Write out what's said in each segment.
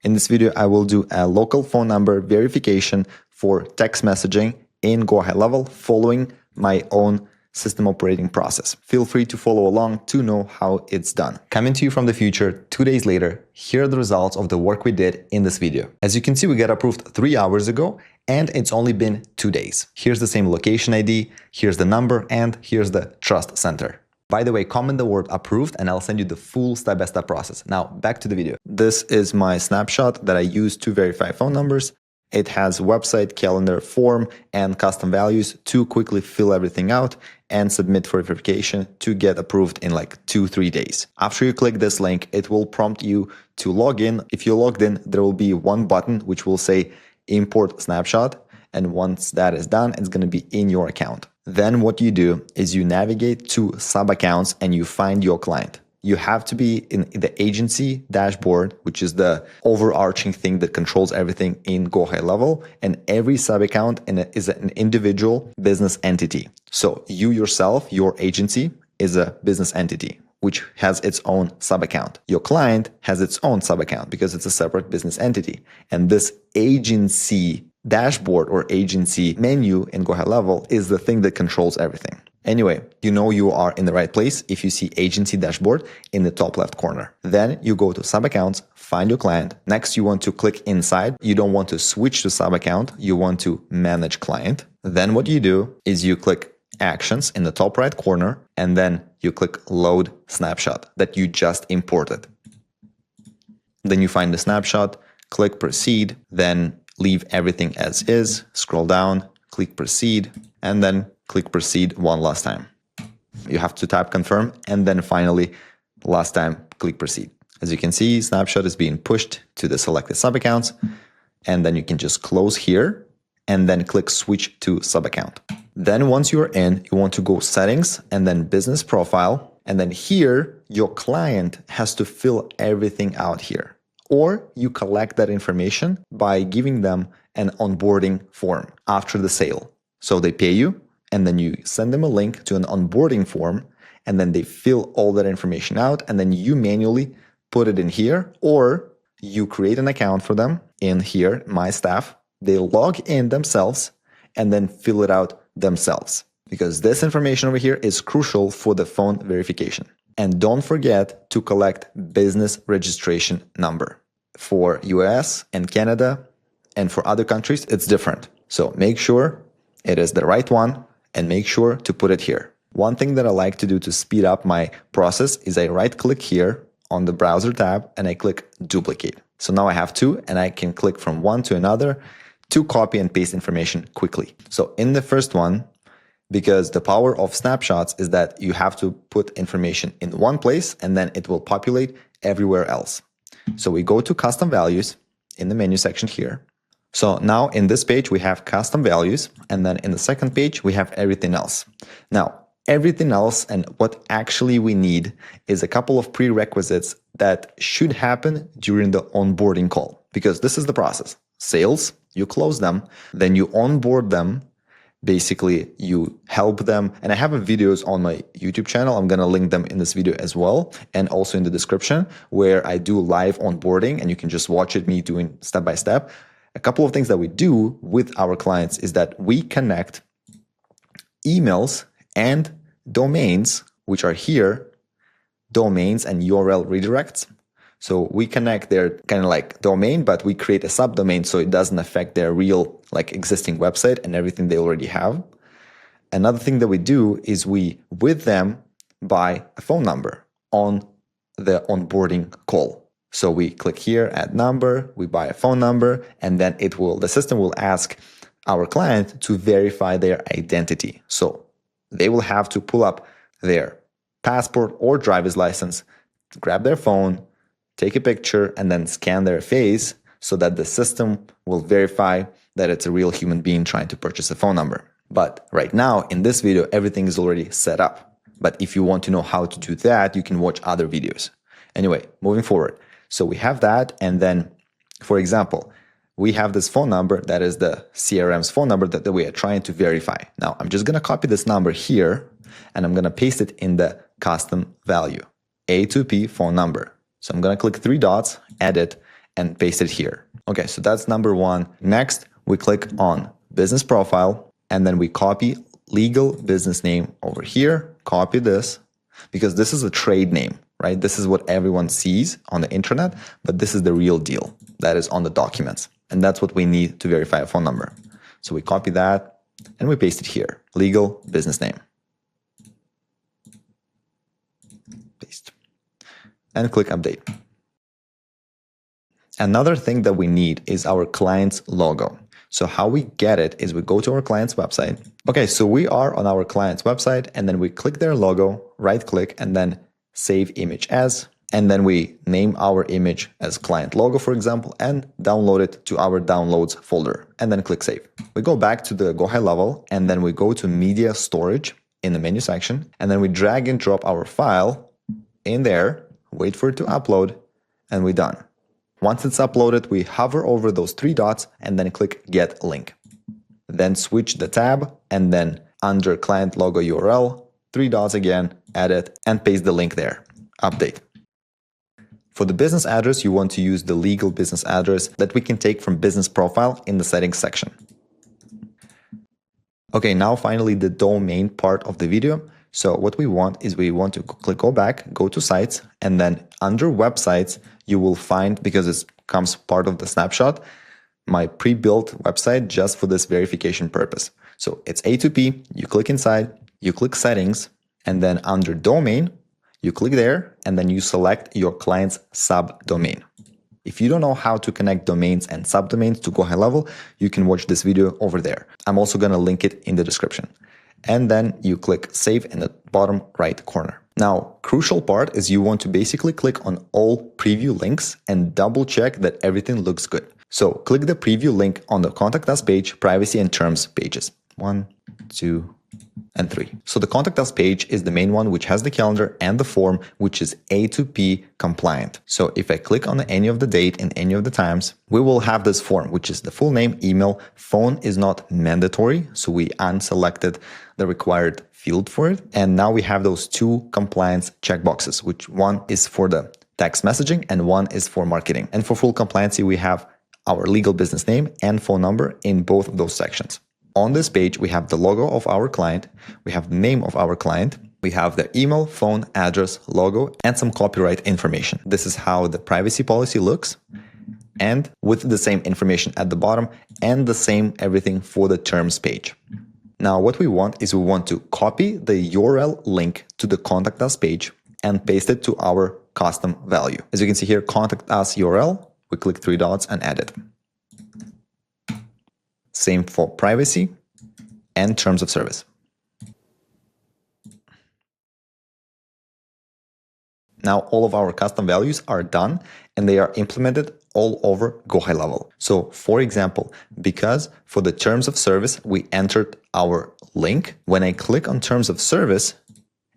In this video, I will do a local phone number verification for text messaging in GoHighLevel following my own system operating process. Feel free to follow along to know how it's done. Coming to you from the future 2 days later, here are the results of the work we did in this video. As you can see, we got approved 3 hours ago and it's only been 2 days. Here's the same location ID, here's the number, and here's the trust center. By the way, comment the word approved and I'll send you the full step-by-step process. Now, back to the video. This is my snapshot that I use to verify phone numbers. It has website, calendar, form, and custom values to quickly fill everything out and submit for verification to get approved in like 2-3 days. After you click this link, it will prompt you to log in. If you're logged in, there will be one button which will say import snapshot. And once that is done, it's going to be in your account. Then what you do is you navigate to sub accounts and you find your client. You have to be in the agency dashboard, which is the overarching thing that controls everything in GoHighLevel, and every sub account is an individual business entity. So you yourself, your agency is a business entity, which has its own sub account. Your client has its own sub account because it's a separate business entity. And this agency dashboard or agency menu in GoHighLevel is the thing that controls everything. Anyway, you know you are in the right place if you see agency dashboard in the top left corner. Then you go to sub accounts, find your client. Next, you want to click inside. You don't want to switch to sub account. You want to manage client. Then what you do is you click actions in the top right corner, and then you click load snapshot that you just imported. Then you find the snapshot, click proceed, then leave everything as is, scroll down, click proceed, and then click proceed one last time. You have to tap confirm, and then finally, last time, click proceed. As you can see, snapshot is being pushed to the selected sub accounts, and then you can just close here, and then click switch to sub account. Then once you're in, you want to go settings, and then business profile, and then here, your client has to fill everything out here. Or you collect that information by giving them an onboarding form after the sale. So they pay you, and then you send them a link to an onboarding form, and then they fill all that information out, and then you manually put it in here, or you create an account for them in here, My Staff. They log in themselves and then fill it out themselves, because this information over here is crucial for the phone verification. And don't forget to collect business registration number. For US and Canada and for other countries, it's different. So make sure it is the right one and make sure to put it here. One thing that I like to do to speed up my process is I right click here on the browser tab and I click duplicate. So now I have two and I can click from one to another to copy and paste information quickly. So in the first one, because the power of snapshots is that you have to put information in one place and then it will populate everywhere else. So we go to custom values in the menu section here. So now in this page, we have custom values. And then in the second page, we have everything else. Now, everything else and what actually we need is a couple of prerequisites that should happen during the onboarding call, because this is the process. Sales, you close them, then you onboard them. Basically, you help them. And I have videos on my YouTube channel. I'm going to link them in this video as well. And also in the description where I do live onboarding and you can just watch it, me doing step by step. A couple of things that we do with our clients is that we connect emails and domains, which are here, domains and URL redirects. So we connect their kind of like domain, but we create a subdomain so it doesn't affect their real like existing website and everything they already have. Another thing that we do is we with them buy a phone number on the onboarding call. So we click here, add number, we buy a phone number, and then the system will ask our client to verify their identity. So they will have to pull up their passport or driver's license, grab their phone, take a picture, and then scan their face so that the system will verify that it's a real human being trying to purchase a phone number. But right now, in this video, everything is already set up. But if you want to know how to do that, you can watch other videos. Anyway, moving forward. So we have that, and then, for example, we have this phone number that is the CRM's phone number that we are trying to verify. Now, I'm just going to copy this number here, and I'm going to paste it in the custom value, A2P phone number. So I'm going to click 3 dots, edit, and paste it here. Okay, so that's number one. Next, we click on business profile, and then we copy legal business name over here, copy this, because this is a trade name, right? This is what everyone sees on the internet, but this is the real deal that is on the documents. And that's what we need to verify a phone number. So we copy that and we paste it here, legal business name. Paste. And click update. Another thing that we need is our client's logo. So how we get it is we go to our client's website. Okay, so we are on our client's website, and then we click their logo, right click, and then save image as, and then we name our image as client logo, for example, and download it to our downloads folder, and then click save. We go back to the GoHighLevel, and then we go to media storage in the menu section, and then we drag and drop our file in there, wait for it to upload, and we're done. Once it's uploaded, we hover over those three dots and then click Get Link. Then switch the tab, and then under Client Logo URL, three dots again, edit, and paste the link there. Update. For the business address, you want to use the legal business address that we can take from business profile in the settings section. Okay, now finally the domain part of the video. So what we want is we want to go back, go to sites, and then under websites, you will find, because it comes part of the snapshot, my pre-built website just for this verification purpose. So it's A2P, you click inside, you click settings, and then under domain, you click there, and then you select your client's subdomain. If you don't know how to connect domains and subdomains to GoHighLevel, you can watch this video over there. I'm also going to link it in the description. And then you click save in the bottom right corner. Now, crucial part is you want to basically click on all preview links and double check that everything looks good. So click the preview link on the contact us page, privacy and terms pages. 1, 2, and 3. So the contact us page is the main one, which has the calendar and the form, which is A2P compliant. So if I click on any of the date and any of the times, we will have this form, which is the full name, email, phone is not mandatory. So we unselected the required field for it. And now we have those two compliance checkboxes, which one is for the text messaging and one is for marketing. And for full compliancy, we have our legal business name and phone number in both of those sections. On this page, we have the logo of our client, we have the name of our client, we have the email, phone, address, logo, and some copyright information. This is how the privacy policy looks, and with the same information at the bottom and the same everything for the terms page. Now, what we want is we want to copy the URL link to the contact us page and paste it to our custom value. As you can see here, contact us URL, we click three dots and add it. Same for privacy and terms of service. Now all of our custom values are done and they are implemented all over GoHighLevel. So for example, because for the terms of service, we entered our link. When I click on terms of service,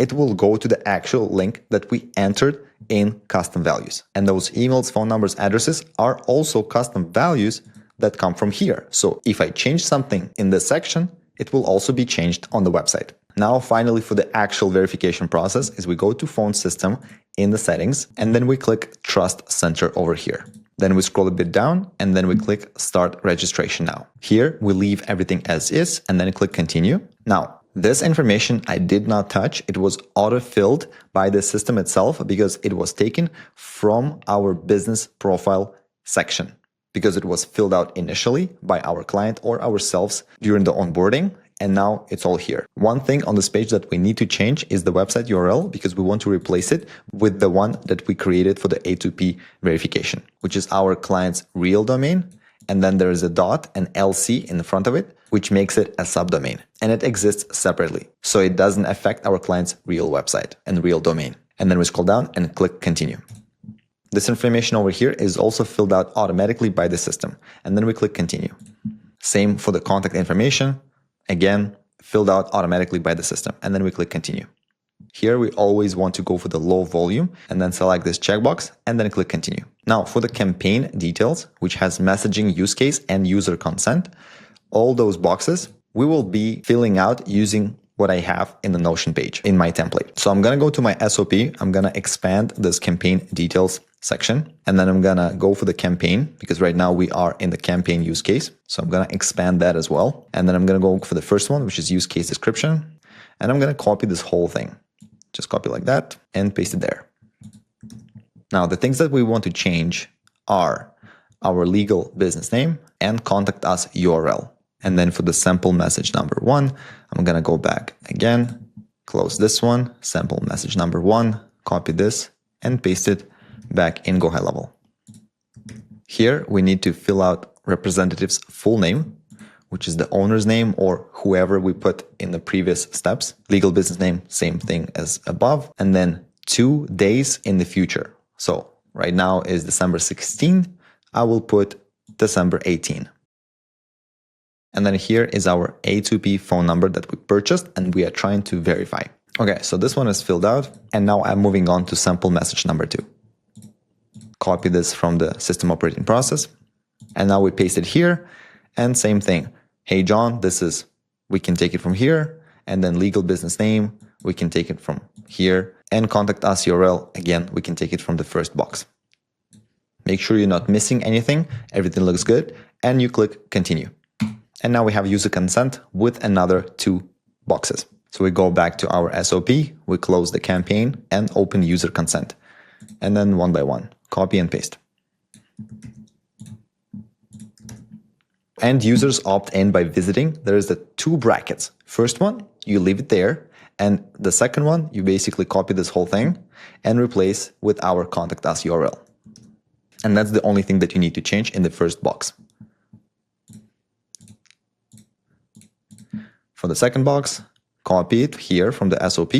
it will go to the actual link that we entered in custom values. And those emails, phone numbers, addresses are also custom values that come from here. So if I change something in this section, it will also be changed on the website. Now, finally, for the actual verification process is we go to phone system in the settings, and then we click Trust Center over here. Then we scroll a bit down and then we click Start Registration Now. Here we leave everything as is and then click Continue. Now, this information I did not touch. It was auto-filled by the system itself because it was taken from our business profile section, because it was filled out initially by our client or ourselves during the onboarding, and now it's all here. One thing on this page that we need to change is the website URL, because we want to replace it with the one that we created for the A2P verification, which is our client's real domain, and then there is a dot and LC in the front of it, which makes it a subdomain, and it exists separately, so it doesn't affect our client's real website and real domain. And then we scroll down and click Continue. This information over here is also filled out automatically by the system. And then we click Continue. Same for the contact information. Again, filled out automatically by the system. And then we click Continue. Here we always want to go for the low volume and then select this checkbox and then click Continue. Now for the campaign details, which has messaging use case and user consent, all those boxes we will be filling out using what I have in the Notion page in my template. So I'm going to go to my SOP. I'm going to expand this campaign details section, and then I'm gonna go for the campaign because right now we are in the campaign use case. So I'm gonna expand that as well. And then I'm gonna go for the first one, which is use case description. And I'm gonna copy this whole thing. Just copy like that and paste it there. Now, the things that we want to change are our legal business name and contact us URL. And then for the sample message number 1, I'm gonna go back again, close this one, sample message number 1, copy this and paste it back in GoHighLevel. Here we need to fill out representative's full name, which is the owner's name or whoever we put in the previous steps. Legal business name, same thing as above. And then 2 days in the future. So right now is December 16. I will put December 18. And then here is our A2P phone number that we purchased and we are trying to verify. Okay, so this one is filled out. And now I'm moving on to sample message number 2. Copy this from the system operating process. And now we paste it here. And same thing. Hey, John, we can take it from here. And then legal business name, we can take it from here. And contact us URL, again, we can take it from the first box. Make sure you're not missing anything. Everything looks good. And you click continue. And now we have user consent with another 2 boxes. So we go back to our SOP, we close the campaign and open user consent. And then one by one, copy and paste. And users opt in by visiting. There is the 2 brackets. First one, you leave it there. And the second one, you basically copy this whole thing and replace with our contact us URL. And that's the only thing that you need to change in the first box. For the second box, copy it here from the SOP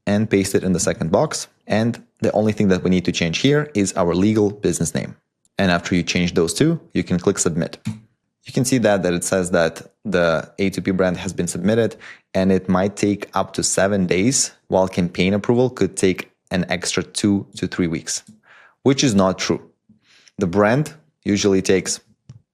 and paste it in the second box. And the only thing that we need to change here is our legal business name. And after you change those 2, you can click submit. You can see that it says that the A2P brand has been submitted and it might take up to 7 days, while campaign approval could take an extra 2 to 3 weeks, which is not true. The brand usually takes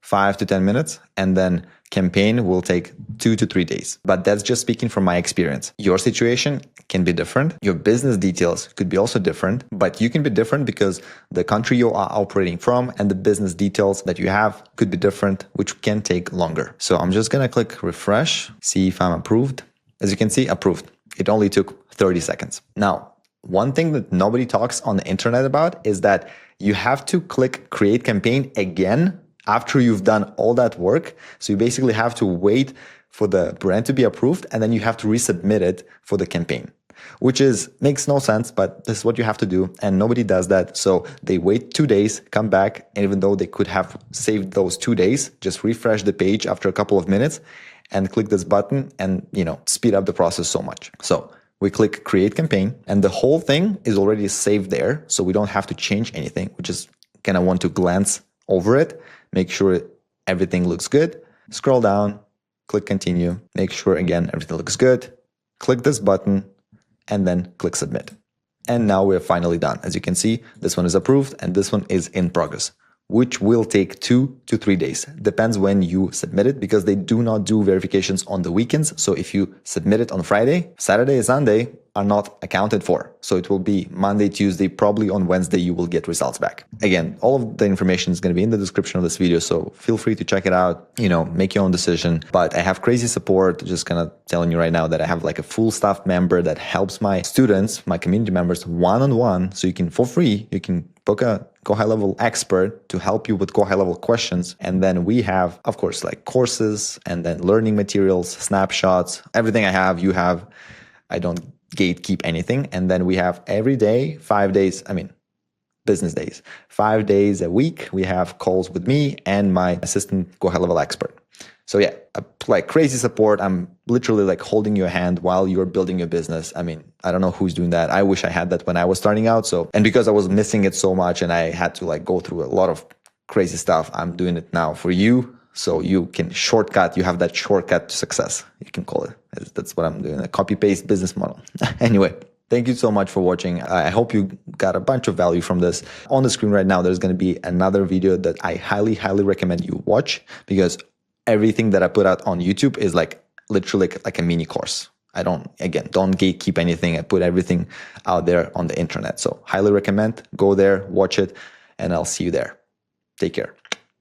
5 to 10 minutes and then campaign will take 2 to 3 days. But that's just speaking from my experience. Your situation can be different. Your business details could be also different, but you can be different because the country you are operating from and the business details that you have could be different, which can take longer. So I'm just gonna click refresh, see if I'm approved. As you can see, approved. It only took 30 seconds. Now, one thing that nobody talks on the internet about is that you have to click create campaign again after you've done all that work. So you basically have to wait for the brand to be approved and then you have to resubmit it for the campaign, which makes no sense, but this is what you have to do and nobody does that. So they wait 2 days, come back, and even though they could have saved those 2 days, just refresh the page after a couple of minutes and click this button and, speed up the process so much. So we click create campaign and the whole thing is already saved there. So we don't have to change anything. We just kind of want to glance over it, make sure everything looks good, scroll down, click continue, make sure again everything looks good, click this button, and then click submit. And now we're finally done. As you can see, this one is approved and this one is in progress, which will take 2 to 3 days. Depends when you submit it because they do not do verifications on the weekends. So if you submit it on Friday, Saturday and Sunday are not accounted for. So it will be Monday, Tuesday, probably on Wednesday, you will get results back. Again, all of the information is going to be in the description of this video. So feel free to check it out, make your own decision. But I have crazy support, just kind of telling you right now that I have like a full staff member that helps my students, my community members one-on-one. So you can, for free, you can book a GoHighLevel expert to help you with GoHighLevel questions. And then we have, of course, like courses and then learning materials, snapshots, everything I have, you have. I don't gatekeep anything. And then we have every day, 5 days, business days, 5 days a week, we have calls with me and my assistant GoHighLevel expert. So yeah, like crazy support. I'm literally like holding your hand while you're building your business. I don't know who's doing that. I wish I had that when I was starting out. And because I was missing it so much and I had to like go through a lot of crazy stuff, I'm doing it now for you. So you can you have that shortcut to success, you can call it. That's what I'm doing, a copy-paste business model. Anyway, thank you so much for watching. I hope you got a bunch of value from this. On the screen right now, there's going to be another video that I highly, highly recommend you watch because everything that I put out on YouTube is like literally like a mini course. don't gatekeep anything. I put everything out there on the internet. So highly recommend, go there, watch it, and I'll see you there. Take care.